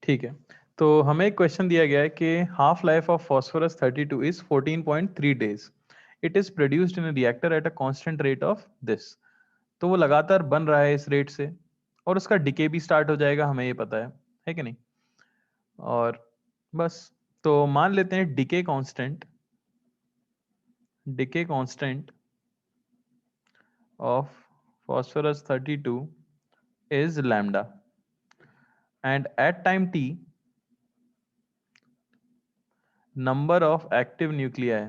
ठीक है, तो हमें एक क्वेश्चन दिया गया है कि half life of phosphorus 32 is 14.3 days. It is produced in a reactor at a constant rate of this. तो वो लगातार बन रहा है इस रेट से, और उसका डिके भी स्टार्ट हो जाएगा, हमें ये पता है कि नहीं। और बस, तो मान लेते हैं decay constant of phosphorus 32 is lambda, and at time t number of active nuclei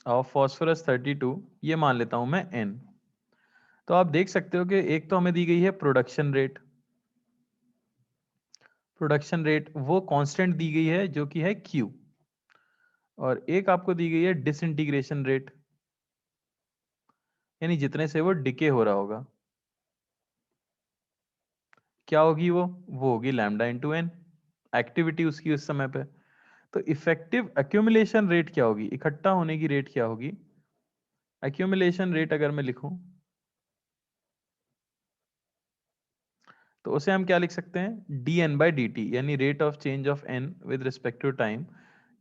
of phosphorus 32, ये मान लेता हूं मैं n। तो आप देख सकते हो कि एक तो हमें दी गई है प्रोडक्शन रेट वो कांस्टेंट दी गई है जो कि है q, और एक आपको दी गई है डिसइंटीग्रेशन रेट, यानी जितने से वो डिके हो रहा होगा। क्या होगी वो होगी लैम्डा इंटू एन, एक्टिविटी उसकी उस समय पे। तो इफेक्टिव एक्यूमुलेशन रेट क्या होगी, इकट्ठा होने की रेट क्या होगी। एक्यूमुलेशन रेट अगर मैं लिखूं तो उसे हम क्या लिख सकते हैं, D N by D T, यानी rate of change of N with respect to time.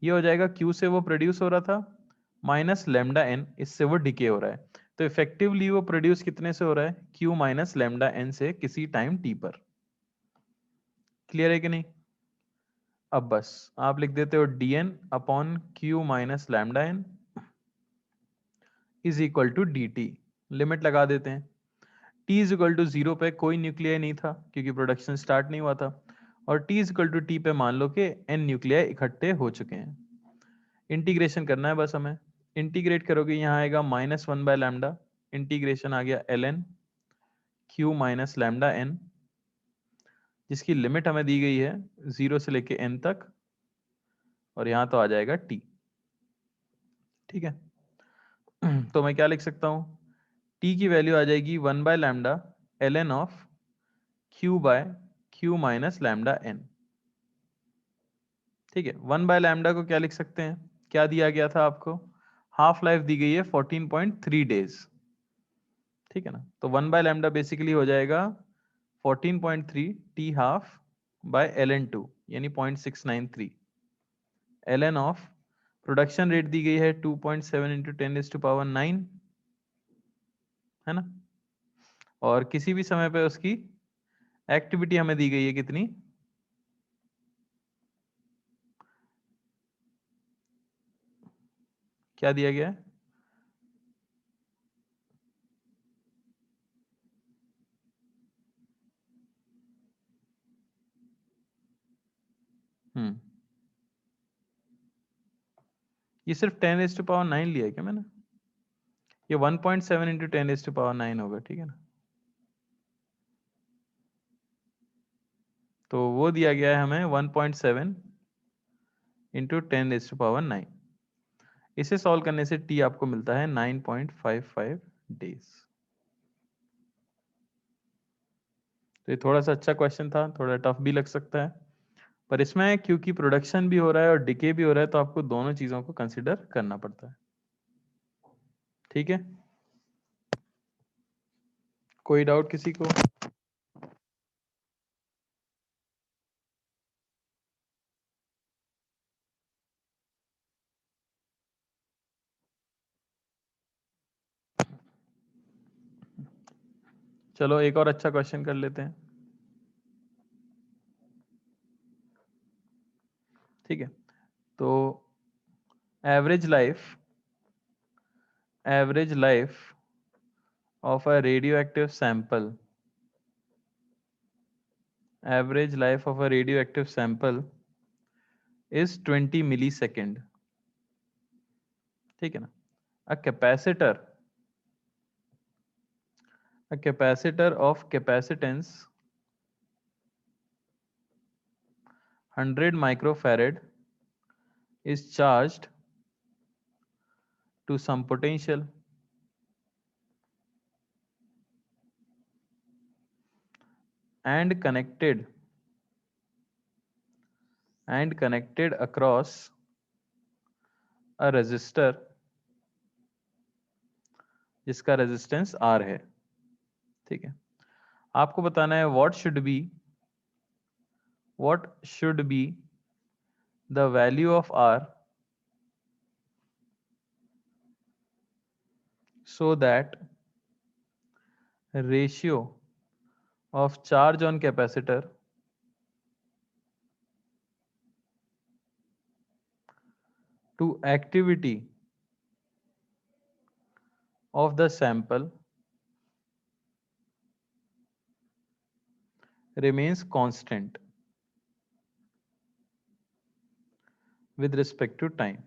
ये हो जाएगा क्यू से वो प्रोड्यूस हो रहा था माइनस लेमडा एन, इससे वो डिके हो रहा है। तो इफेक्टिवली वो प्रोड्यूस कितने से हो रहा है, क्यू माइनस लेमडा एन से किसी टाइम टी पर। क्लियर है कि नहीं। अब बस आप लिख देते हो d N upon Q minus lambda N is equal to d t. Limit लगा देते हैं, टी इज इक्वल टू 0 पे कोई न्यूक्लियाई नहीं था क्योंकि प्रोडक्शन स्टार्ट नहीं हुआ था, और t is equal to t पे मान लो कि एन न्यूक्लियाई इकट्ठे हो चुके हैं। इंटीग्रेशन करना है बस हमें। इंटीग्रेट करोगे यहाँ आएगा -1 बाय लैम्डा, इंटीग्रेशन आ गया l n Q minus lambda N, जिसकी लिमिट हमें दी गई है 0 से लेके n तक, और यहाँ तो आ जाएगा t। ठीक है, तो मैं क्या लिख सकता हूँ, t की वैल्यू आ जाएगी 1 by lambda l N of Q by Q minus lambda N. ठीक है, 1 बाय लैम्डा को क्या लिख सकते हैं, क्या दिया गया था आपको, हाफ लाइफ दी गई है 14.3 डेज। ठीक है ना, तो 1 बाय लैम्डा बेसिकली हो जाएगा 14.3 T half by L N two, यानी 0.693। L N of production rate दी गई है 2.7 इंटू 10⁻⁹ है ना, और किसी भी समय पे उसकी एक्टिविटी हमें दी गई है कितनी, क्या दिया गया है, ये सिर्फ 10⁻⁹ लिया है क्या मैंने, ये 1.7 इंटू 10⁻⁹ होगा। ठीक है ना, तो वो दिया गया है हमें 1.7 इंटू 10⁻⁹। इसे सॉल्व करने से टी आपको मिलता है 9.55 डेज। तो ये थोड़ा सा अच्छा क्वेश्चन था, थोड़ा टफ भी लग सकता है, पर इसमें क्योंकि प्रोडक्शन भी हो रहा है और डिके भी हो रहा है तो आपको दोनों चीजों को कंसिडर करना पड़ता है। ठीक है, कोई डाउट किसी को। चलो एक और अच्छा क्वेश्चन कर लेते हैं। ठीक है, तो average life of a radioactive sample, average life of a radioactive sample is 20 millisecond. ठीक है ना, a capacitor of capacitance 100 microfarad is charged to some potential and connected across a resistor जिसका रेजिस्टेंस R है। ठीक है, आपको बताना है what should be the value of R so that ratio of charge on capacitor to activity of the sample remains constant with respect to time.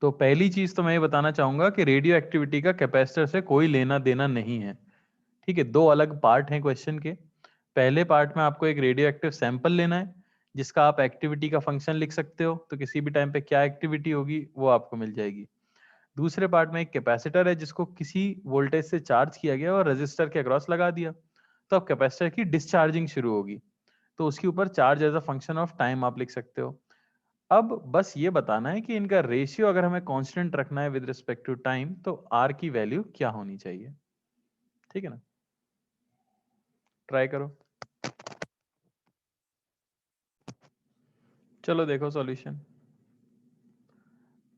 तो पहली चीज तो मैं ये बताना चाहूंगा कि रेडियो एक्टिविटी का कैपेसिटर से कोई लेना देना नहीं है। ठीक है, दो अलग पार्ट हैं क्वेश्चन के। पहले पार्ट में आपको एक रेडियो एक्टिव सैंपल लेना है जिसका आप एक्टिविटी का फंक्शन लिख सकते हो, तो किसी भी टाइम पे क्या एक्टिविटी होगी वो आपको मिल जाएगी। दूसरे पार्ट में एक कैपेसिटर है जिसको किसी वोल्टेज से चार्ज किया गया और रजिस्टर के अक्रॉस लगा दिया, तो अब कैपेसिटर की डिस्चार्जिंग शुरू होगी, तो उसके ऊपर charge as a function of time आप लिख सकते हो। अब बस ये बताना है कि इनका रेशियो अगर हमें कांस्टेंट रखना है विद रिस्पेक्ट टू टाइम, तो आर की वैल्यू क्या होनी चाहिए। ठीक है ना, ट्राई करो। चलो देखो सॉल्यूशन।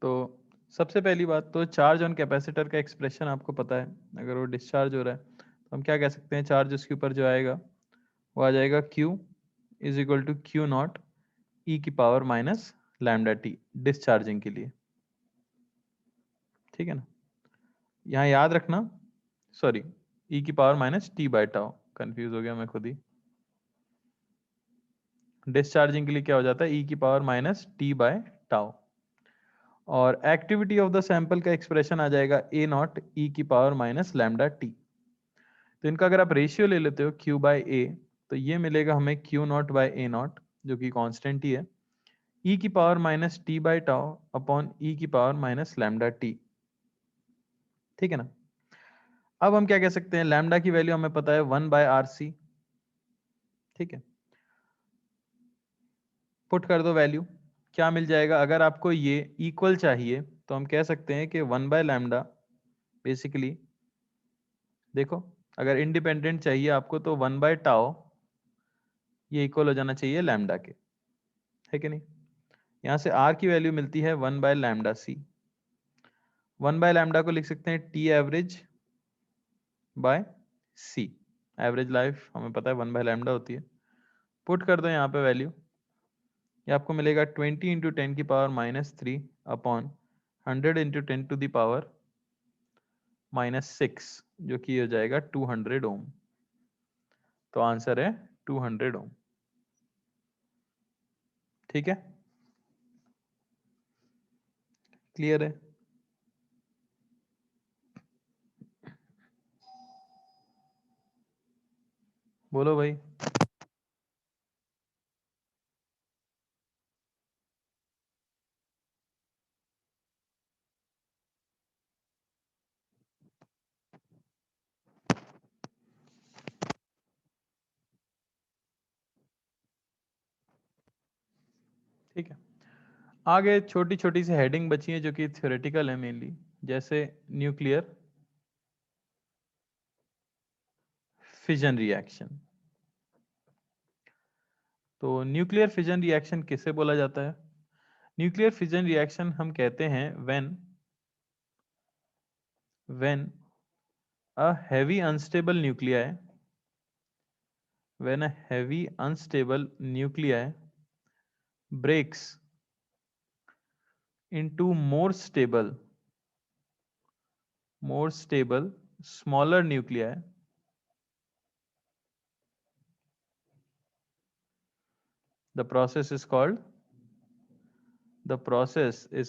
तो सबसे पहली बात तो चार्ज ऑन कैपेसिटर का एक्सप्रेशन आपको पता है। अगर वो डिस्चार्ज हो रहा है तो हम क्या कह सकते हैं, चार्ज उसके ऊपर जो आएगा वो आ जाएगा Q is equal to Q naught E की power minus lambda T discharging के लिए। ठीक है ना, यहाँ याद रखना, सॉरी ई की power minus T by tau, confuse हो गया मैं खुद ही। डिस्चार्जिंग के लिए क्या हो जाता है, ई की power minus t by tau. और एक्टिविटी ऑफ द सैंपल का एक्सप्रेशन आ जाएगा ए नॉट ई की पावर माइनस लैम्डा टी। तो इनका अगर आप रेशियो ले लेते हो क्यू बाय ए, तो ये मिलेगा हमें Q naught by A naught जो कि कांस्टेंट ही है, ई की power minus T by tau upon E की पावर माइनस लैम्डा टी। ठीक है ना, अब हम क्या कह सकते हैं, लैम्डा की वैल्यू हमें पता है 1/RC। ठीक है, पुट कर दो वैल्यू, क्या मिल जाएगा। अगर आपको ये इक्वल चाहिए तो हम कह सकते हैं कि 1/लैम्डा बेसिकली, देखो अगर इंडिपेंडेंट चाहिए आपको तो 1/टाउ ये इक्वल हो जाना चाहिए लैम्डा के, है कि नहीं। यहाँ से आर की वैल्यू मिलती है 1/लैम्डा सी। 1/लैम्डा को लिख सकते हैं टी एवरेज बाय सी। एवरेज लाइफ हमें पता है 1/लैम्डा होती है। पुट कर दो यहाँ पे वैल्यू, ये आपको मिलेगा 20 इंटू 10 की power -3 upon 100 into 10 to the power -6, जो कि हो जाएगा 200 ओम। तो आंसर है 200 ओम। ठीक है, क्लियर है। बोलो भाई। ठीक है, आगे छोटी छोटी सी हेडिंग बची है जो कि थ्योरेटिकल है मेनली, जैसे न्यूक्लियर फिजन रिएक्शन। तो न्यूक्लियर फिजन रिएक्शन किसे बोला जाता है। न्यूक्लियर फिजन रिएक्शन हम कहते हैं when a heavy unstable nuclei when a heavy unstable nuclei breaks into more stable smaller nuclei, the process is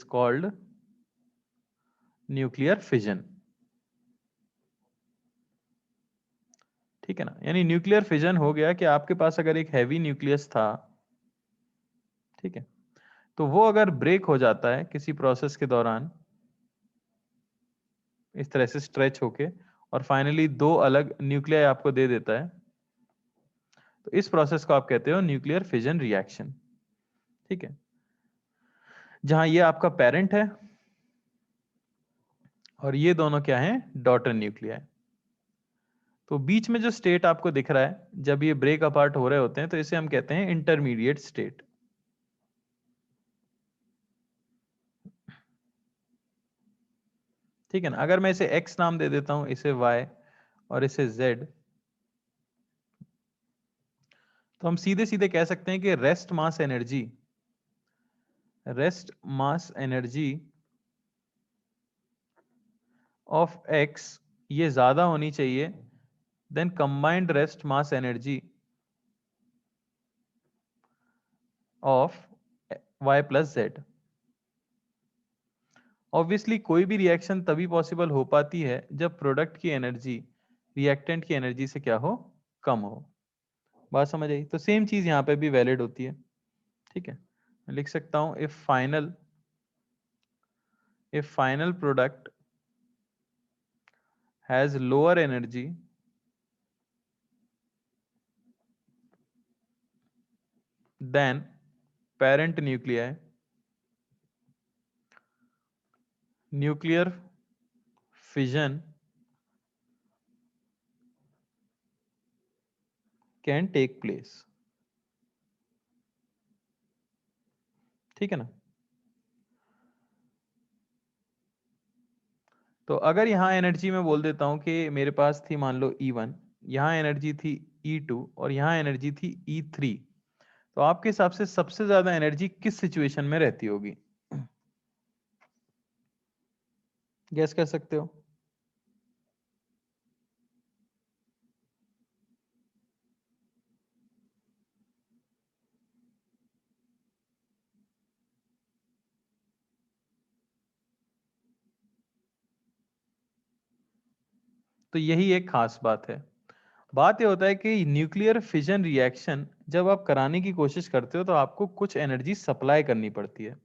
called nuclear fission. ठीक है ना, यानी न्यूक्लियर फिजन हो गया कि आपके पास अगर एक हैवी न्यूक्लियस था, ठीक है, तो वो अगर ब्रेक हो जाता है किसी प्रोसेस के दौरान इस तरह से स्ट्रेच होके, और फाइनली दो अलग न्यूक्लियाई आपको दे देता है, तो इस प्रोसेस को आप कहते हो न्यूक्लियर फिजन रिएक्शन। ठीक है, जहां ये आपका पेरेंट है और ये दोनों क्या हैं, डॉटर न्यूक्लियाई। तो बीच में जो स्टेट आपको दिख रहा है जब ये ब्रेक अपार्ट हो रहे होते हैं तो इसे हम कहते हैं इंटरमीडिएट स्टेट। ठीक है ना। अगर मैं इसे x नाम दे देता हूं, इसे y और इसे z, तो हम सीधे सीधे कह सकते हैं कि rest mass energy of x ये ज्यादा होनी चाहिए then combined rest mass energy of y plus z। Obviously कोई भी रिएक्शन तभी पॉसिबल हो पाती है जब प्रोडक्ट की एनर्जी रिएक्टेंट की एनर्जी से क्या हो, कम हो। बात समझ आई? तो सेम चीज यहां पे भी वैलिड होती है। ठीक है, मैं लिख सकता हूं if final product has lower energy than parent nuclei, nuclear fission can take place. ठीक है ना। तो अगर यहां एनर्जी मैं बोल देता हूं कि मेरे पास थी मान लो E1, यहां एनर्जी थी E2 और यहां एनर्जी थी E3, तो आपके हिसाब से सबसे ज्यादा एनर्जी किस सिचुएशन में रहती होगी? गैस कर सकते हो? तो यही एक खास बात है। बात ये होता है कि न्यूक्लियर फिजन रिएक्शन जब आप कराने की कोशिश करते हो तो आपको कुछ एनर्जी सप्लाई करनी पड़ती है।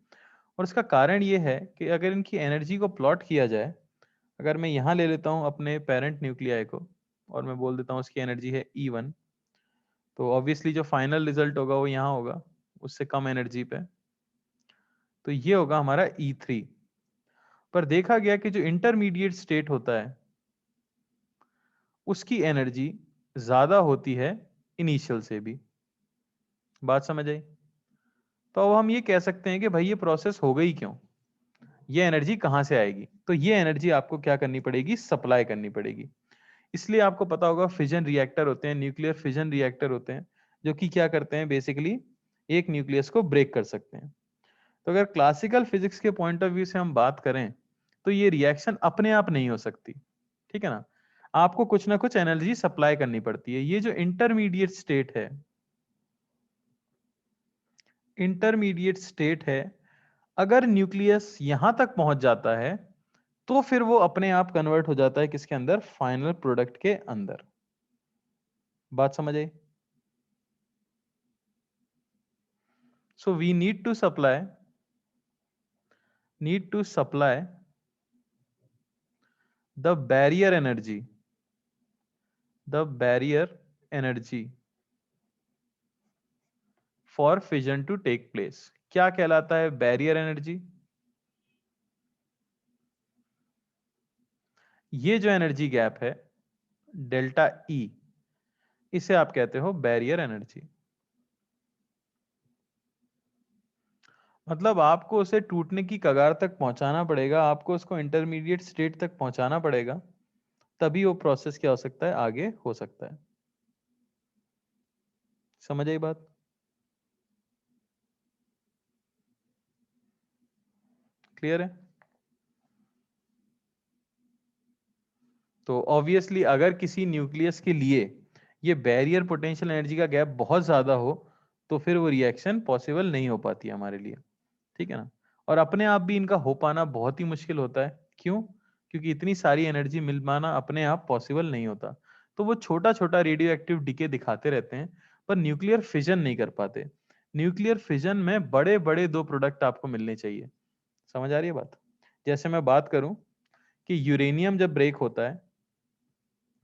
और इसका कारण ये है कि अगर इनकी एनर्जी को प्लॉट किया जाए, अगर मैं यहाँ ले लेता हूँ अपने पेरेंट न्यूक्लियाई को और मैं बोल देता हूँ उसकी एनर्जी है E1, तो ऑब्वियसली जो फाइनल रिजल्ट होगा वो यहाँ होगा उससे कम एनर्जी पे, तो ये होगा हमारा E3। पर देखा गया कि जो इंटरमीडिएट स्टेट होता है उसकी एनर्जी ज्यादा होती है इनिशियल से भी। बात समझ आई? तो अब हम ये कह सकते हैं कि भाई ये प्रोसेस हो गई क्यों, ये एनर्जी कहां से आएगी? तो ये एनर्जी आपको क्या करनी पड़ेगी, सप्लाई करनी पड़ेगी। इसलिए आपको पता होगा फिजन रिएक्टर होते हैं, न्यूक्लियर फिजन रिएक्टर होते हैं, जो कि क्या करते हैं बेसिकली एक न्यूक्लियस को ब्रेक कर सकते हैं। तो अगर क्लासिकल फिजिक्स के पॉइंट ऑफ व्यू से हम बात करें तो ये रिएक्शन अपने आप नहीं हो सकती। ठीक है ना, आपको कुछ ना कुछ एनर्जी सप्लाई करनी पड़ती है। ये जो इंटरमीडिएट स्टेट है, अगर न्यूक्लियस यहां तक पहुंच जाता है तो फिर वो अपने आप कन्वर्ट हो जाता है किसके अंदर, फाइनल प्रोडक्ट के अंदर। बात समझ आई? So we need to supply the barrier energy for fission to take place. क्या कहलाता है बैरियर एनर्जी? ये जो एनर्जी गैप है डेल्टा ई, इसे आप कहते हो बैरियर एनर्जी। मतलब आपको उसे टूटने की कगार तक पहुंचाना पड़ेगा, आपको उसको इंटरमीडिएट स्टेट तक पहुंचाना पड़ेगा, तभी वो प्रोसेस क्या हो सकता है, आगे हो सकता है। समझ आई बात? क्लियर है? तो ऑब्वियसली अगर किसी न्यूक्लियस के लिए ये बैरियर पोटेंशियल एनर्जी का गैप बहुत ज्यादा हो तो फिर वो रिएक्शन पॉसिबल नहीं हो पाती है हमारे लिए। ठीक है ना। और अपने आप भी इनका हो पाना बहुत ही मुश्किल होता है। क्यों? क्योंकि इतनी सारी एनर्जी मिल पाना अपने आप पॉसिबल नहीं होता। तो वो छोटा छोटा रेडियो एक्टिव डिके दिखाते रहते हैं पर न्यूक्लियर फिजन नहीं कर पाते। न्यूक्लियर फिजन में बड़े बड़े दो प्रोडक्ट आपको मिलने चाहिए। समझ आ रही है बात? जैसे मैं बात करूं कि यूरेनियम जब ब्रेक होता है,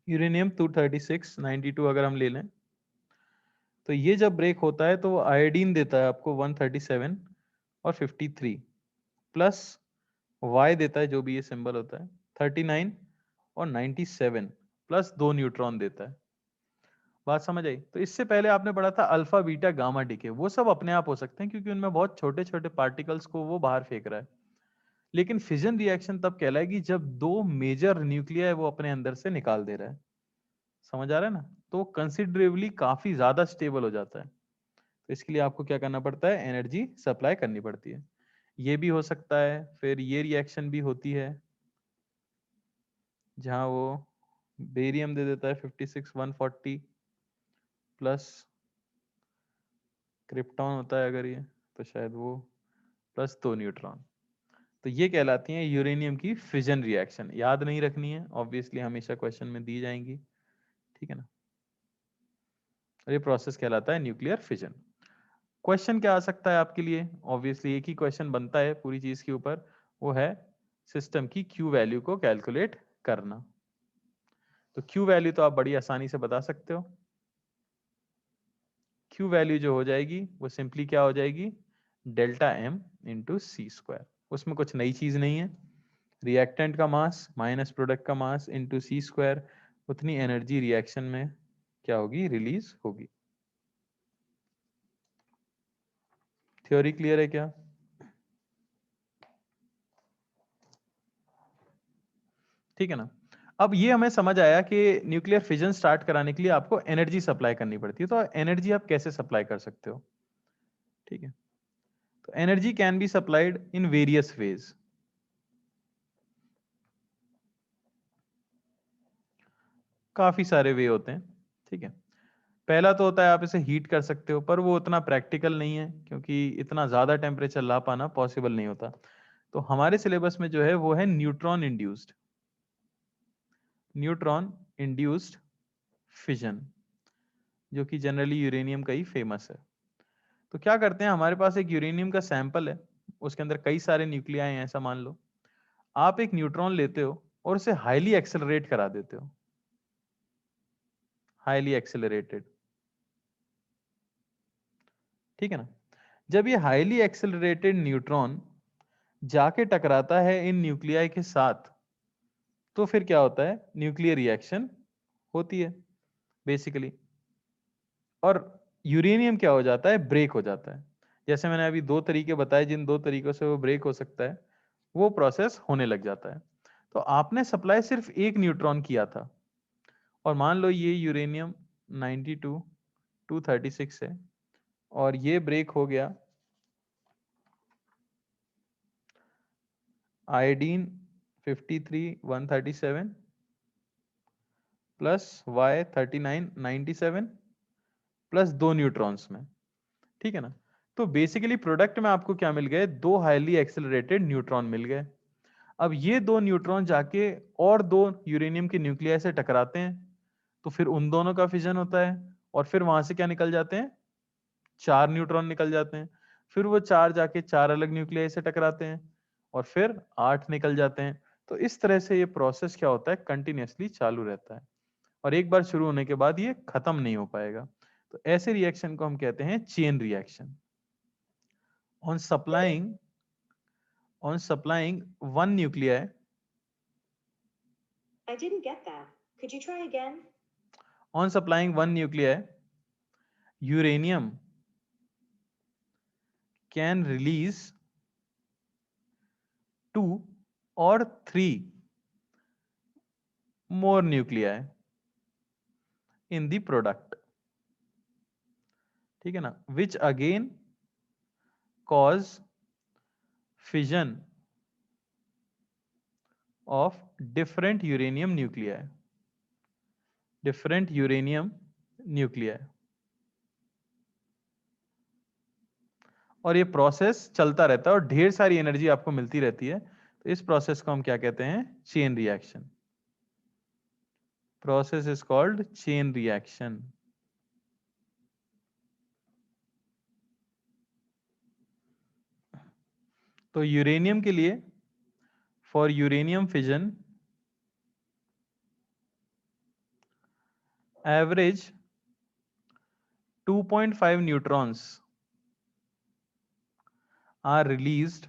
यूरेनियम 236 92 अगर हम ले लें, तो ये जब ब्रेक होता है तो वो आयोडीन देता है आपको 137 और 53 प्लस वाई देता है, जो भी ये सिंबल होता है 39 और 97। प्लस 2 न्यूट्रॉन देता है। बात समझ आई? तो इससे पहले आपने पढ़ा था अल्फा बीटा गामा डीके, वो सब अपने आप हो सकते हैं क्योंकि उनमें बहुत छोटे छोटे पार्टिकल्स को वो बाहर फेंक रहा है। लेकिन फिजन रिएक्शन तब कहलाएगी जब दो मेजर न्यूक्लिया वो अपने अंदर से निकाल दे रहा है। समझ आ रहा है ना? तो कंसिडरेबली काफी ज्यादा स्टेबल हो जाता है। तो इसके लिए आपको क्या करना पड़ता है? एनर्जी सप्लाई करनी पड़ती है। ये भी हो सकता है, फिर ये रिएक्शन भी होती है जहां वो बेरियम दे देता है 56 140 प्लस क्रिप्टॉन होता है अगर ये, तो शायद वो प्लस 2 न्यूट्रॉन। तो ये कहलाती है यूरेनियम की फिजन रिएक्शन। याद नहीं रखनी है, ऑब्वियसली हमेशा क्वेश्चन में दी जाएंगी, ठीक है ना? और ये प्रोसेस कहलाता है न्यूक्लियर फिजन। क्वेश्चन क्या आ सकता है आपके लिए? ऑब्वियसली एक ही क्वेश्चन बनता है पूरी चीज के ऊपर, वो है सिस्टम की क्यू वैल्यू को कैलकुलेट करना। तो क्यू वैल्यू तो आप बड़ी आसानी से बता सकते हो। क्यू वैल्यू जो हो जाएगी वो सिंपली क्या हो जाएगी? डेल्टा एम इंटू सी स्क्वायर। उसमें कुछ नई चीज नहीं है। रिएक्टेंट का मास माइनस प्रोडक्ट का मास इंटू सी स्क्वायर, उतनी एनर्जी रिएक्शन में क्या होगी? रिलीज होगी। थ्योरी क्लियर है क्या? ठीक है ना? अब ये हमें समझ आया कि न्यूक्लियर फिजन स्टार्ट कराने के लिए आपको एनर्जी सप्लाई करनी पड़ती है। तो एनर्जी आप कैसे सप्लाई कर सकते हो? ठीक है, तो energy can be supplied in various ways. काफी सारे वे होते हैं, ठीक है। पहला तो होता है आप इसे हीट कर सकते हो, पर वो उतना प्रैक्टिकल नहीं है क्योंकि इतना ज्यादा टेम्परेचर ला पाना पॉसिबल नहीं होता। तो हमारे सिलेबस में जो है वो है neutron induced, neutron induced fission, जो कि जनरली यूरेनियम का ही फेमस है। तो क्या करते हैं, हमारे पास एक यूरेनियम का सैंपल है, उसके अंदर कई सारे न्यूक्लियाई हैं ऐसा मान लो। आप एक न्यूट्रॉन लेते हो और उसे हाईली एक्सेलरेट करा देते हो, हाईली एक्सेलरेटेड, ठीक है ना? जब ये हाईली एक्सेलरेटेड न्यूट्रॉन जाके टकराता है इन न्यूक्लियाई के साथ, तो फिर क्या होता है? न्यूक्लियर रिएक्शन होती है बेसिकली। और यूरेनियम क्या हो जाता है? ब्रेक हो जाता है। जैसे मैंने अभी दो तरीके बताए, जिन दो तरीकों से वो ब्रेक हो सकता है, वो प्रोसेस होने लग जाता है। तो आपने सप्लाई सिर्फ एक न्यूट्रॉन किया था, और मान लो ये यूरेनियम 92 236 है, और ये ब्रेक हो गया आयोडीन 53 137 प्लस वाई 39 97 प्लस दो न्यूट्रॉन्स में, ठीक है ना? तो बेसिकली प्रोडक्ट में आपको क्या मिल गए? दो हाईली एक्सेलरेटेड न्यूट्रॉन मिल गए। अब ये दो न्यूट्रॉन जाके और दो यूरेनियम के न्यूक्लियाई से टकराते हैं, तो फिर उन दोनों का फिजन होता है, और फिर वहां से क्या निकल जाते हैं? चार न्यूट्रॉन निकल जाते हैं। फिर वो चार जाके चार अलग न्यूक्लियाई से टकराते हैं, और फिर 8 निकल जाते हैं। तो इस तरह से ये प्रोसेस क्या होता है? कंटिन्यूअसली चालू रहता है, और एक बार शुरू होने के बाद ये खत्म नहीं हो पाएगा। तो ऐसे रिएक्शन को हम कहते हैं chain reaction. On supplying one nuclei, I didn't get that. Could you try again? on supplying one nuclei, uranium can release two or three more nuclei in the product, ठीक है ना? Which again cause fission of different uranium nuclei, different uranium nuclei। और ये process चलता रहता है और ढेर सारी एनर्जी आपको मिलती रहती है। तो इस प्रोसेस को हम क्या कहते हैं? Chain reaction. Process is called chain reaction. तो यूरेनियम के लिए, for uranium fission, average 2.5 neutrons are released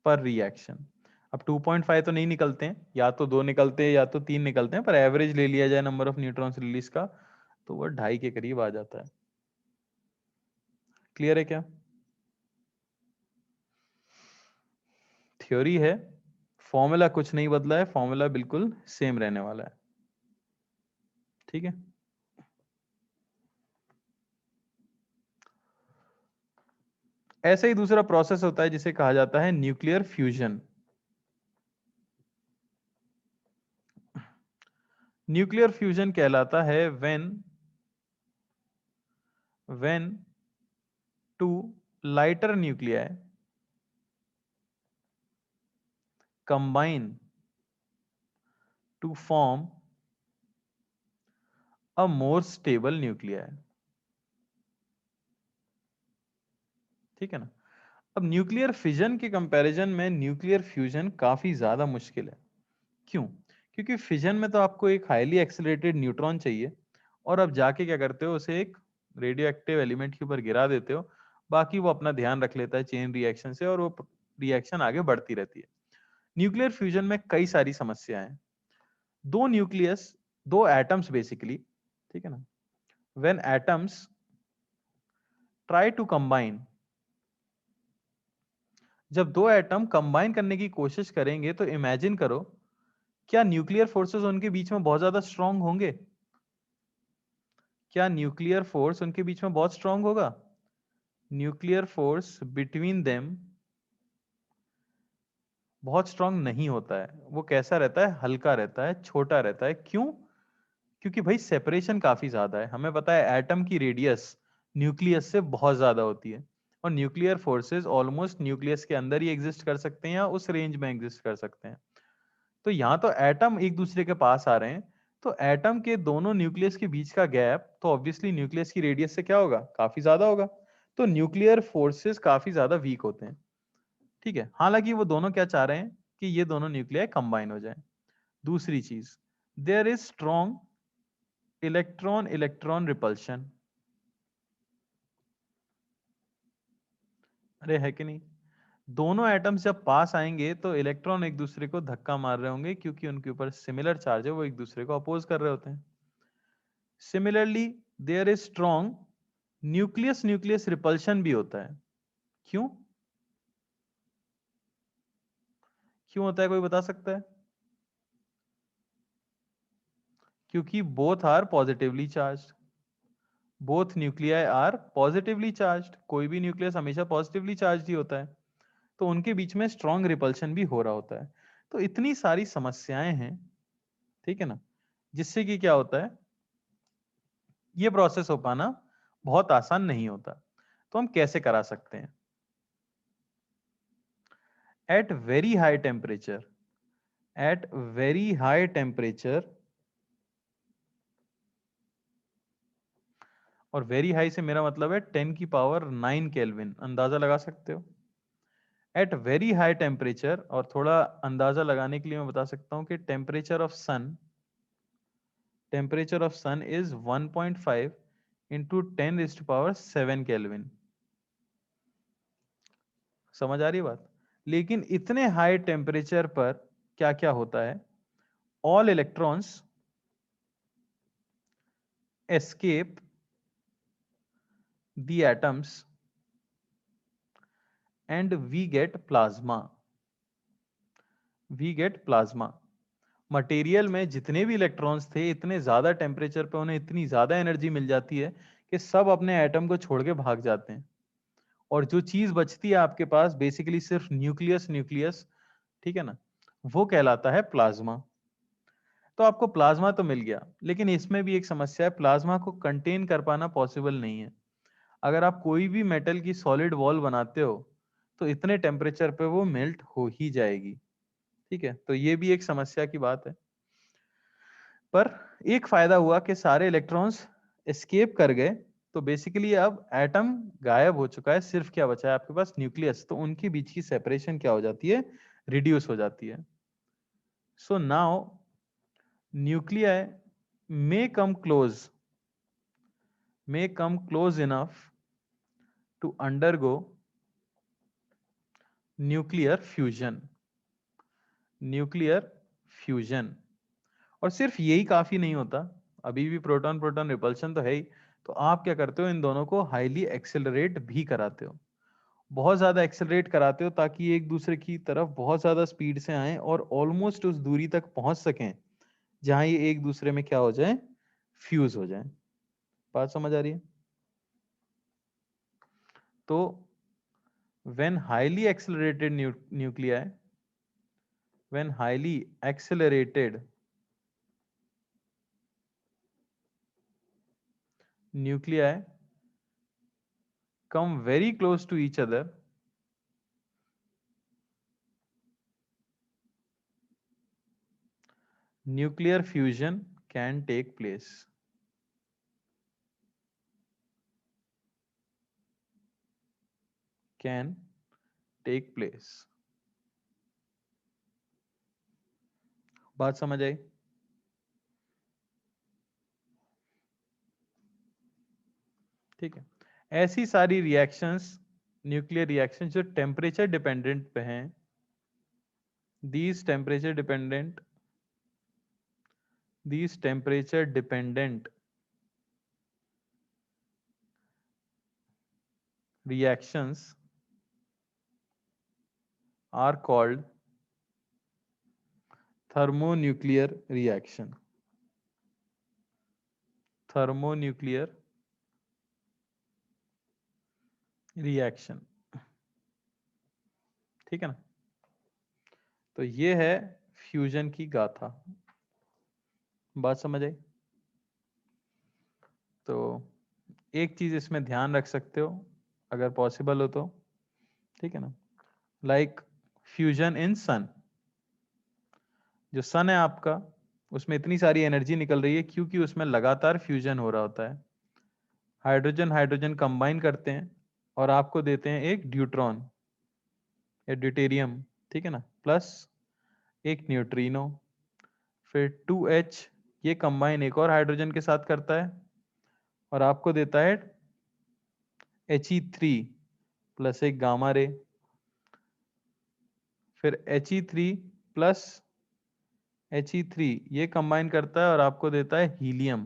per reaction. अब 2.5 तो नहीं निकलते हैं, या तो 2 निकलते हैं या तो 3 निकलते हैं, पर एवरेज ले लिया जाए नंबर ऑफ न्यूट्रॉन्स रिलीज का तो वो 2.5 के करीब आ जाता है। क्लियर है क्या? थ्योरी है, फॉर्मूला कुछ नहीं बदला है, फॉर्मूला बिल्कुल सेम रहने वाला है। ठीक है, ऐसे ही दूसरा प्रोसेस होता है जिसे कहा जाता है न्यूक्लियर फ्यूजन। न्यूक्लियर फ्यूजन कहलाता है when two lighter nuclei combine to form a more stable nuclei। ठीक है ना? अब न्यूक्लियर फिजन के कंपैरिजन में न्यूक्लियर फ्यूजन काफी ज्यादा मुश्किल है। क्यों? क्योंकि फिजन में तो आपको एक हाईली एक्सेलरेटेड न्यूट्रॉन चाहिए, और अब जाके क्या करते हो, उसे एक रेडियो एक्टिव एलिमेंट के ऊपर गिरा देते हो, बाकी वो अपना ध्यान रख लेता है चेन रिएक्शन से, और वो रिएक्शन आगे बढ़ती रहती है। न्यूक्लियर फ्यूजन में कई सारी समस्याएं हैं। दो न्यूक्लियस, दो एटम्स बेसिकली, ठीक है ना, when atoms try to combine, जब दो एटम कंबाइन करने की कोशिश करेंगे तो इमेजिन करो, क्या न्यूक्लियर फोर्सेस उनके बीच में बहुत ज्यादा स्ट्रांग होंगे? क्या न्यूक्लियर फोर्स उनके बीच में बहुत स्ट्रांग होगा? न्यूक्लियर फोर्स बिटवीन देम बहुत स्ट्रांग नहीं होता है। वो कैसा रहता है? हल्का रहता है, छोटा रहता है। क्यों? क्योंकि भाई सेपरेशन काफी ज्यादा है। हमें पता है एटम की रेडियस न्यूक्लियस से बहुत ज्यादा होती है, और न्यूक्लियर फोर्सेस ऑलमोस्ट न्यूक्लियस के अंदर ही एग्जिस्ट कर सकते हैं या उस रेंज में एग्जिस्ट कर सकते हैं। तो यहाँ तो एटम एक दूसरे के पास आ रहे हैं, तो एटम के दोनों न्यूक्लियस के बीच का गैप तो ऑब्वियसली न्यूक्लियस की रेडियस से क्या होगा? काफी ज्यादा होगा। तो न्यूक्लियर फोर्सेस काफी ज्यादा वीक होते हैं। ठीक है, हालांकि वो दोनों क्या चाह रहे हैं कि ये दोनों न्यूक्लियाई कंबाइन हो जाए। दूसरी चीज, there is strong electron electron repulsion. अरे है कि नहीं? दोनों एटम्स जब पास आएंगे तो इलेक्ट्रॉन एक दूसरे को धक्का मार रहे होंगे, क्योंकि उनके ऊपर सिमिलर चार्ज है, वो एक दूसरे को अपोज कर रहे होते हैं। Similarly there is strong nucleus nucleus repulsion भी होता है। क्यों? क्यों होता है, कोई बता सकता है? क्योंकि both are positively charge, both nuclei are positively charged. कोई भी न्यूक्लियस हमेशा पॉजिटिवली चार्ज ही होता है, तो उनके बीच में स्ट्रॉन्ग रिपल्शन भी हो रहा होता है। तो इतनी सारी समस्याएं हैं, ठीक है ना, जिससे कि क्या होता है, ये प्रोसेस हो पाना बहुत आसान नहीं होता। तो हम कैसे करा सकते हैं? At very high temperature, at very high temperature, और वेरी हाई से मेरा मतलब है 10⁹ केल्विन, अंदाजा लगा सकते हो। एट वेरी हाई टेम्परेचर, और थोड़ा अंदाजा लगाने के लिए मैं बता सकता हूं कि temperature of sun is 1.5 into 10⁻7 kelvin. समझ आ रही है बात? लेकिन इतने हाई टेम्परेचर पर क्या क्या होता है? All electrons escape the atoms and we get plasma. Material में जितने भी इलेक्ट्रॉन्स थे, इतने ज्यादा टेम्परेचर पे उन्हें इतनी ज्यादा एनर्जी मिल जाती है कि सब अपने एटम को छोड़ के भाग जाते हैं, और जो चीज बचती है आपके पास बेसिकली सिर्फ न्यूक्लियस न्यूक्लियस, ठीक है ना, वो कहलाता है प्लाज्मा। तो आपको प्लाज्मा तो मिल गया, लेकिन इसमें भी एक समस्या है, प्लाज्मा को कंटेन कर पाना पॉसिबल नहीं है। अगर आप कोई भी मेटल की सॉलिड वॉल बनाते हो तो इतने टेम्परेचर पे वो मेल्ट हो ही जाएगी। ठीक है, तो ये भी एक समस्या की बात है। पर एक फायदा हुआ कि सारे इलेक्ट्रॉन्स एस्केप कर गए, तो बेसिकली अब एटम गायब हो चुका है, सिर्फ क्या बचा है आपके पास? न्यूक्लियस। तो उनके बीच की सेपरेशन क्या हो जाती है? रिड्यूस हो जाती है। So now nuclei may come close may come close enough to undergo nuclear fusion। Nuclear fusion. और सिर्फ यही काफी नहीं होता, अभी भी प्रोटॉन प्रोटॉन रिपल्शन तो है ही, तो आप क्या करते हो, इन दोनों को हाईली एक्सेलरेट भी कराते हो, बहुत ज्यादा एक्सेलरेट कराते हो ताकि एक दूसरे की तरफ बहुत ज्यादा स्पीड से आए और ऑलमोस्ट उस दूरी तक पहुंच सकें जहां ये एक दूसरे में क्या हो जाए, फ्यूज हो जाए। बात समझ आ रही है? तो when highly accelerated nuclei, when highly accelerated nuclei come very close to each other, nuclear fusion can take place. Can take place. बात समझ आई? ठीक है, ऐसी सारी रिएक्शंस, न्यूक्लियर रिएक्शंस जो टेम्परेचर डिपेंडेंट पे हैं, these temperature dependent, these temperature dependent reactions are called thermonuclear reaction. Thermonuclear reaction, ठीक है ना? तो ये है फ्यूजन की गाथा। बात समझ आई? तो एक चीज इसमें ध्यान रख सकते हो अगर पॉसिबल हो तो, ठीक है ना, लाइक फ्यूजन इन सन, जो सन है आपका, उसमें इतनी सारी एनर्जी निकल रही है क्योंकि उसमें लगातार फ्यूजन हो रहा होता है, हाइड्रोजन हाइड्रोजन कंबाइन करते हैं और आपको देते हैं एक ड्यूट्रॉन या ड्यूटेरियम, ठीक है ना, प्लस एक न्यूट्रिनो, फिर 2H, ये कंबाइन एक और हाइड्रोजन के साथ करता है और आपको देता है He3 प्लस एक गामा रे, फिर He3 प्लस He3 ये कंबाइन करता है और आपको देता है हीलियम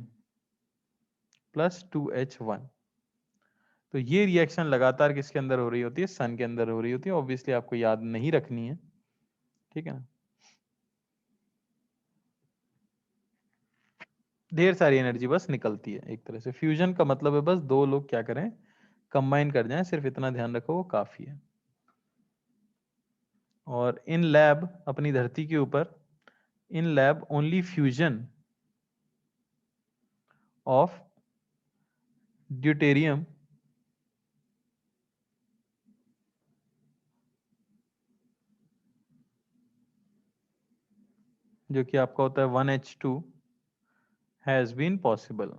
प्लस 2H1। तो ये रिएक्शन लगातार किसके अंदर हो रही होती है, सन के अंदर हो रही होती है। ऑब्वियसली आपको याद नहीं रखनी है, ठीक है ना, ढेर सारी एनर्जी बस निकलती है एक तरह से। फ्यूजन का मतलब है बस दो लोग क्या करें, कंबाइन कर जाएं, सिर्फ इतना ध्यान रखो, वो काफी है। और इन लैब, अपनी धरती के ऊपर, in lab only fusion of deuterium जो कि आपका होता है 1H2 हैज बीन पॉसिबल।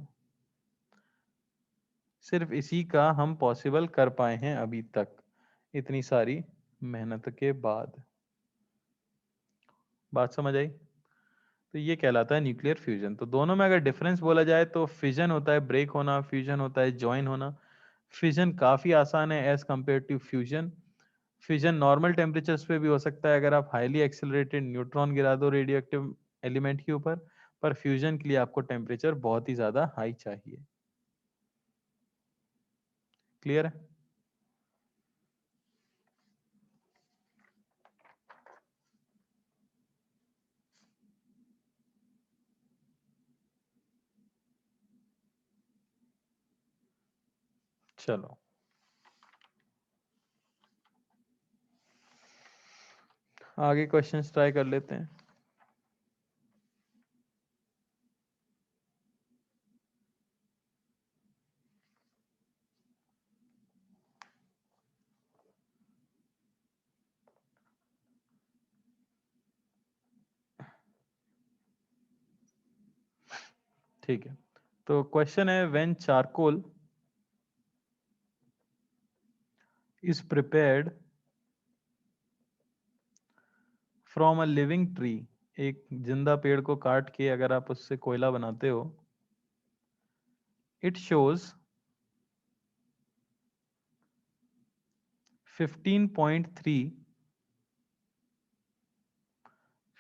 सिर्फ इसी का हम पॉसिबल कर पाए हैं अभी तक, इतनी सारी मेहनत के बाद। बात समझ आई? तो ये कहलाता है न्यूक्लियर फ्यूजन। तो दोनों में अगर डिफरेंस बोला जाए तो फिजन होता है ब्रेक होना, फ्यूजन होता है ज्वाइन होना। फिजन काफी आसान है as compare to fusion. Fusion normal temperatures पे भी हो सकता है अगर आप हाईली एक्सेलरेटेड न्यूट्रॉन गिरा दो रेडियो एक्टिव एलिमेंट के ऊपर, पर फ्यूजन के लिए आपको टेम्परेचर बहुत ही ज्यादा हाई चाहिए। क्लियर है? चलो आगे क्वेश्चंस ट्राई कर लेते हैं। ठीक है, तो क्वेश्चन है when charcoal is prepared from a living tree, एक जिंदा पेड़ को काट के अगर आप उससे कोयला बनाते हो, it shows 15.3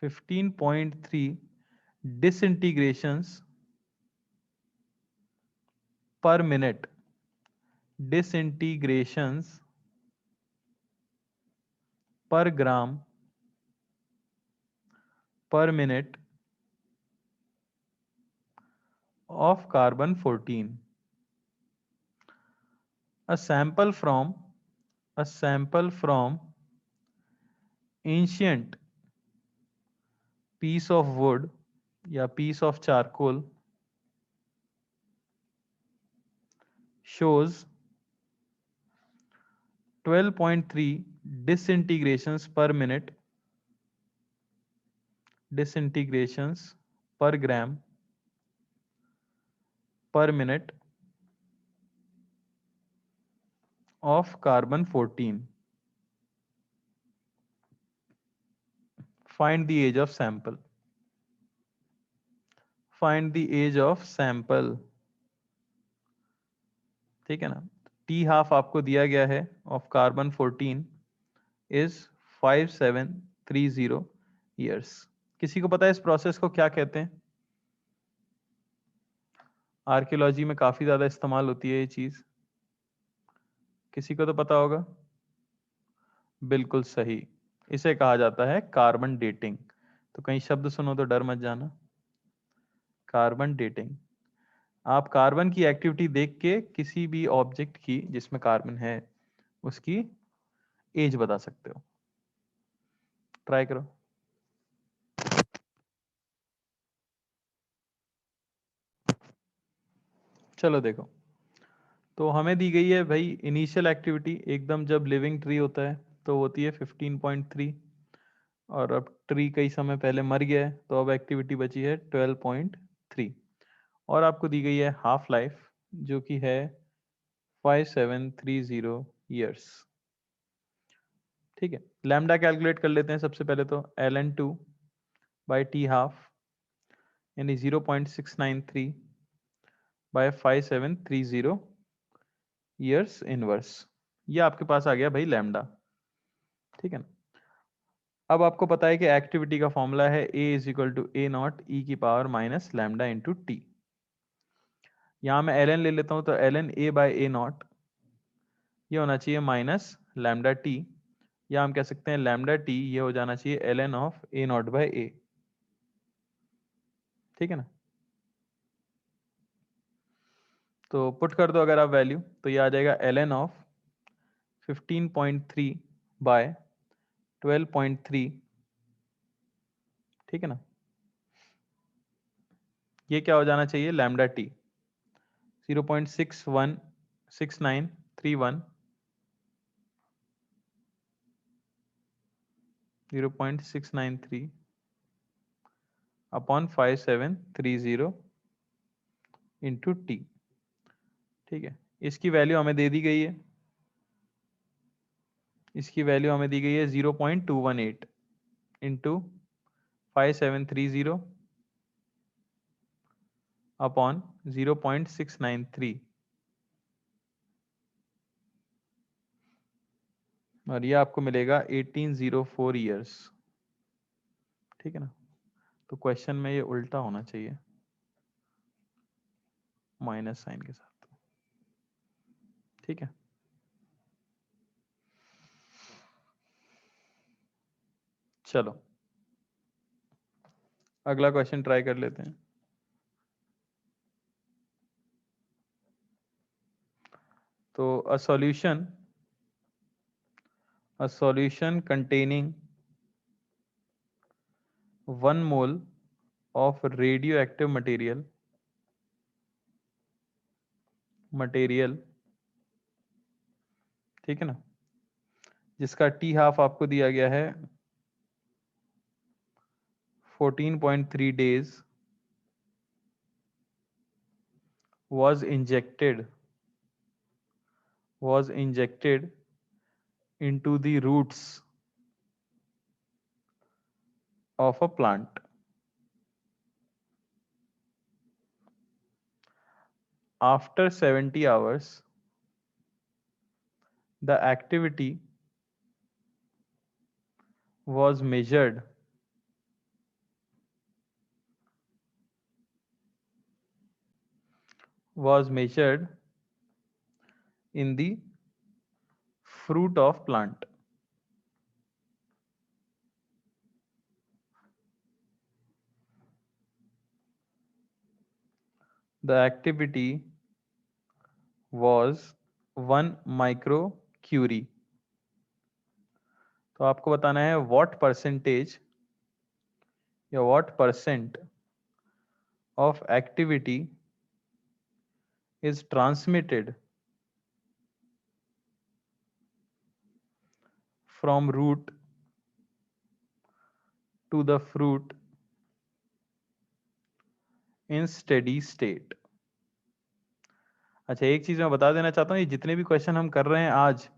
15.3 disintegrations per minute, disintegrations per gram per minute of carbon 14. A sample from ancient piece of wood या piece of charcoal shows 12.3 disintegrations per minute, disintegrations per gram per minute of carbon 14. Find the age of sample. Find the age of sample. ठीक है ना? T half आपको दिया गया है of carbon 14 is 5730 years. किसी को पता है इस प्रोसेस को क्या कहते हैं? आर्कियोलॉजी में काफी ज्यादा इस्तेमाल होती है ये चीज. किसी को तो पता होगा. बिल्कुल सही, इसे कहा जाता है कार्बन डेटिंग. तो कहीं शब्द सुनो तो डर मत जाना. Carbon dating. आप कार्बन की एक्टिविटी देख के किसी भी ऑब्जेक्ट की जिसमें कार्बन है उसकी एज बता सकते हो. ट्राई करो. चलो देखो, तो हमें दी गई है भाई इनिशियल एक्टिविटी एकदम जब लिविंग ट्री होता है तो होती है 15.3, और अब ट्री कई समय पहले मर गया है तो अब एक्टिविटी बची है 12.3, और आपको दी गई है हाफ लाइफ जो कि है 5730 ईयर्स. ठीक है, लैम्डा कैलकुलेट कर लेते हैं सबसे पहले. तो ln2 बाई टी हाफ यानी 0.693 बाय 5730 ईयर्स इनवर्स. ये आपके पास आ गया भाई लैम्डा. ठीक है ना? अब आपको पता है कि एक्टिविटी का फॉर्मूला है a is equal to A naught E की power minus lambda into T. यहां मैं ln ले लेता हूं तो ln a by A naught ये होना चाहिए माइनस लैम्डा टी, या हम कह सकते हैं लैम्डा टी ये हो जाना चाहिए ln of A naught by A. ठीक है ना? तो पुट कर दो अगर आप वैल्यू तो ये आ जाएगा ln ऑफ 15.3 बाय 12.3. ठीक है ना? ये क्या हो जाना चाहिए lambda T 0.616931 0.693 upon 5730 into T. ठीक है, इसकी वैल्यू हमें दे दी गई है. इसकी वैल्यू हमें दी गई है 0.218 इंटू 5730 अपॉन 0.693, और ये आपको मिलेगा 1804 ईयर्स. ठीक है ना? तो क्वेश्चन में ये उल्टा होना चाहिए माइनस साइन के साथ. ठीक है, चलो अगला क्वेश्चन ट्राई कर लेते हैं. तो a solution containing 1 mole of radioactive material, ठीक है ना, जिसका टी हाफ आपको दिया गया है 14.3 days, was injected into the roots of a plant. After 70 hours, the activity was measured was measured in the fruit of plant. The activity was 1 microcurie. तो आपको बताना है what percentage या what percent of activity is transmitted from root to the fruit in steady state. अच्छा, एक चीज मैं बता देना चाहता हूँ, ये जितने भी क्वेश्चन हम कर रहे हैं आज,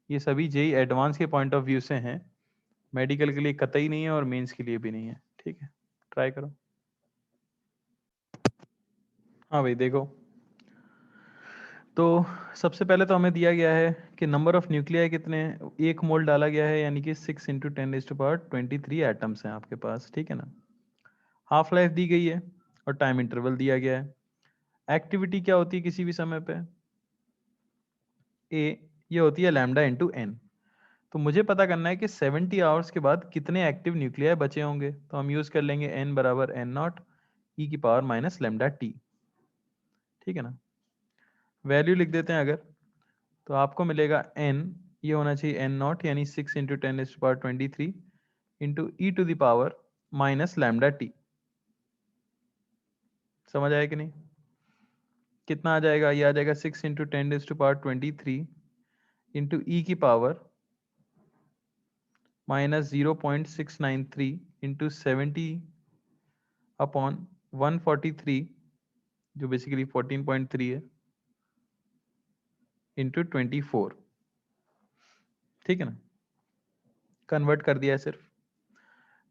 ये सभी जेई एडवांस के पॉइंट ऑफ व्यू से हैं, मेडिकल के लिए कतई नहीं है और मेंस के लिए भी नहीं है। ठीक है, ट्राई करो। हाँ भाई देखो, तो सबसे पहले तो हमें दिया गया है कि नंबर ऑफ न्यूक्लियाई कितने हैं, 1 मोल डाला गया है, यानी कि 6 × 10⁻23 एटम्स हैं आपके पास। ठीक है ना, हाफ लाइफ दी गई है और टाइम इंटरवल दिया गया है। एक्टिविटी क्या होती है किसी भी समय पे, ए, ये होती है लैम्डा इंटू एन। तो मुझे पता करना है कि 70 आवर्स के बाद कितने एक्टिव न्यूक्लियाई बचे होंगे, तो हम यूज कर लेंगे n बराबर n नॉट ई की पावर माइनस लैम्डा टी। ठीक है ना, वैल्यू लिख देते हैं अगर, तो आपको मिलेगा n, ये होना चाहिए n नॉट यानी 6 × 10⁻23 into e to the power minus lambda t. समझ आया कि नहीं, कितना आ जाएगा, ये आ जाएगा 6 × 10⁻23 इंटू ई की पावर माइनस 0.693 इंटू 70 अपॉन 143, जो बेसिकली 14.3 है, इंटू 24। ठीक है ना, कन्वर्ट कर दिया है सिर्फ।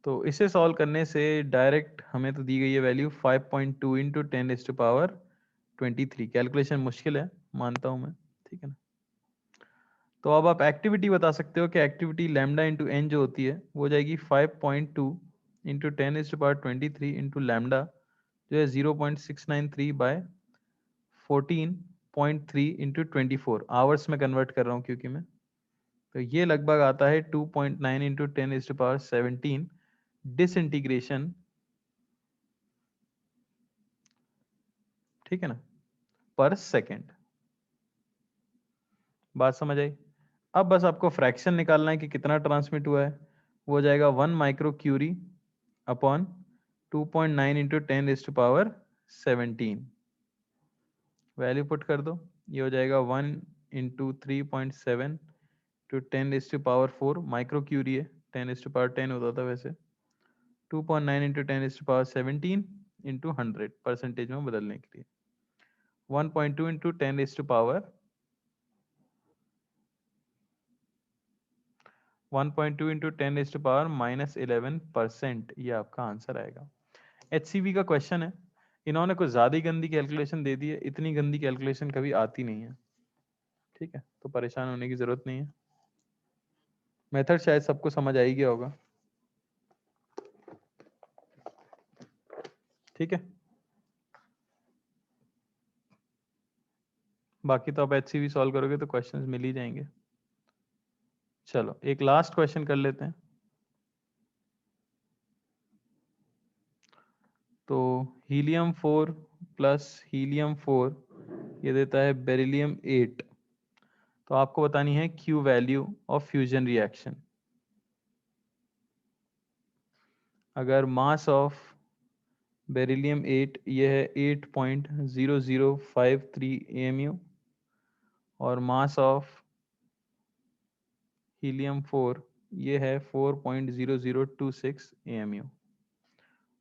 तो इसे सॉल्व करने से डायरेक्ट हमें तो दी गई है वैल्यू 5.2 इंटू 10⁻23। कैलकुलेशन मुश्किल है, मानता हूं मैं। ठीक है ना, तो अब आप एक्टिविटी बता सकते हो कि एक्टिविटी लैम्डा इंटू एन जो होती है वो हो जाएगी 5.2 इंटू 10⁻23 इंटू लैम्डा जो है 0.693 बाय 14.3 इंटू 24। आवर्स में कन्वर्ट कर रहा हूँ क्योंकि मैं, तो ये लगभग आता है 2.9 इंटू 10⁻17 डिसइंटीग्रेशन। ठीक है ना, पर सेकेंड। बात समझ आई। अब बस आपको फ्रैक्शन निकालना है कि कितना ट्रांसमिट हुआ है, वो हो जाएगा 1 माइक्रोक्यूरी अपॉन 2.9 इंटू 10⁻17। वैल्यू पुट कर दो, ये हो जाएगा 1 इंटू 3.7 टू 10⁻4 माइक्रोक्यूरी है, 10⁻10 होता था वैसे, 2.9 इंटू 10⁻17 इंटू 100 परसेंटेज में बदलने के लिए, 1.2 इंटू 10⁻1.2 इंटू 10⁻−11%, ये आपका आंसर आएगा। HCV का क्वेश्चन है, इन्होंने कुछ ज्यादा ही गंदी कैलकुलेशन दे दी है, इतनी गंदी कैलकुलेशन कभी आती नहीं है। ठीक है, तो परेशान होने की जरूरत नहीं है, मेथड शायद सबको समझ आ ही गया होगा। ठीक है, बाकी तो आप HCV सॉल्व करोगे तो क्वेश्चंस मिल ही जाएंगे। चलो एक लास्ट क्वेश्चन कर लेते हैं। तो हीलियम 4 प्लस हीलियम 4 ये देता है बेरिलियम 8। तो आपको बतानी है Q value of fusion reaction. अगर मास ऑफ बेरिलियम 8 ये है 8.0053 AMU और मास ऑफ हीलियम 4 ये है 4.0026 AMU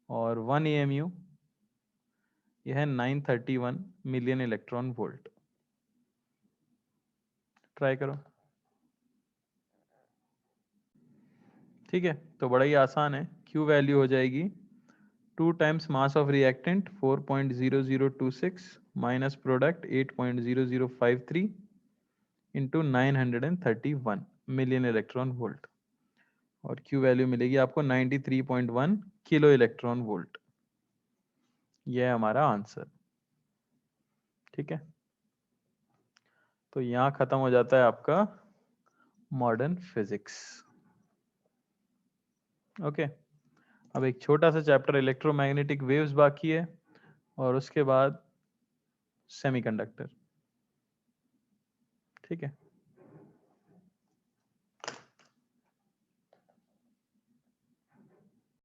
और 1 AMU यह है 931 मिलियन इलेक्ट्रॉन वोल्ट। ट्राई करो। ठीक है, तो बड़ा ही आसान है, Q वैल्यू हो जाएगी 2 times mass of reactant 4.0026 minus product 8.0053 into 931 million electron volt, और Q वैल्यू मिलेगी आपको 93.1 किलो इलेक्ट्रॉन वोल्ट। यह है हमारा आंसर। ठीक है, तो यहाँ खत्म हो जाता है आपका मॉडर्न फिजिक्स। ओके, अब एक छोटा सा चैप्टर इलेक्ट्रोमैग्नेटिक वेव्स बाकी है और उसके बाद सेमीकंडक्टर। ठीक है।